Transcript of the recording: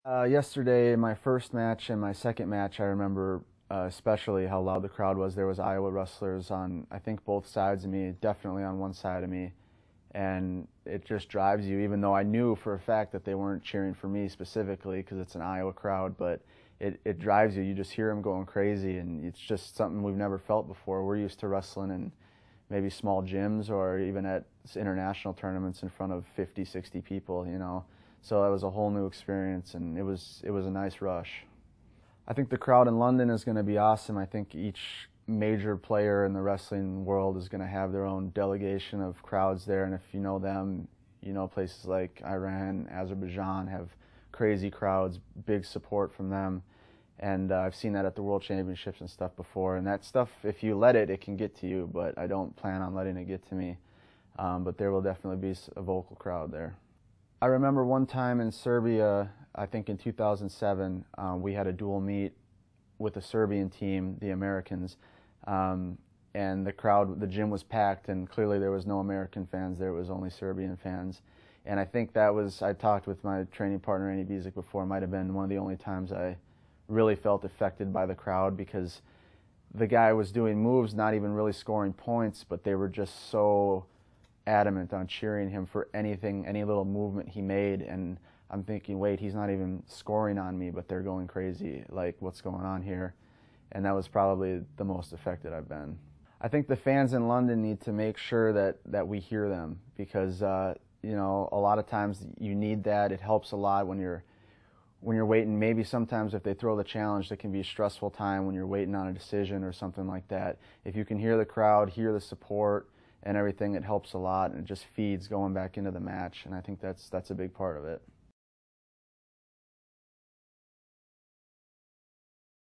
Yesterday, my first match and my second match, I remember especially how loud the crowd was. There was Iowa wrestlers on, I think, both sides of me, definitely on one side of me. And it just drives you, even though I knew for a fact that they weren't cheering for me specifically because it's an Iowa crowd, but it drives you. You just hear them going crazy, and it's just something we've never felt before. We're used to wrestling in maybe small gyms or even at international tournaments in front of 50, 60 people, you know. So that was a whole new experience, and it was a nice rush. I think the crowd in London is going to be awesome. I think each major player in the wrestling world is going to have their own delegation of crowds there, and if you know them, you know places like Iran, Azerbaijan have crazy crowds, big support from them. And I've seen that at the World Championships and stuff before. And that stuff, if you let it, it can get to you, but I don't plan on letting it get to me. But there will definitely be a vocal crowd there. I remember one time in Serbia, I think in 2007, we had a dual meet with the Serbian team, the Americans, and the crowd, the gym was packed, and clearly there was no American fans there, it was only Serbian fans. And I think that was, I talked with my training partner, Andy Bezic, before, it might have been one of the only times I really felt affected by the crowd, because the guy was doing moves, not even really scoring points, but they were just so adamant on cheering him for anything, any little movement he made. And I'm thinking, wait, he's not even scoring on me, but they're going crazy, like, what's going on here? And that was probably the most affected I've been. I think the fans in London need to make sure that we hear them, because you know, a lot of times you need that. It helps a lot when you're waiting. Maybe sometimes if they throw the challenge, it can be a stressful time when you're waiting on a decision or something like that. If you can hear the crowd, hear the support and everything, it helps a lot, and it just feeds going back into the match, and I think that's a big part of it.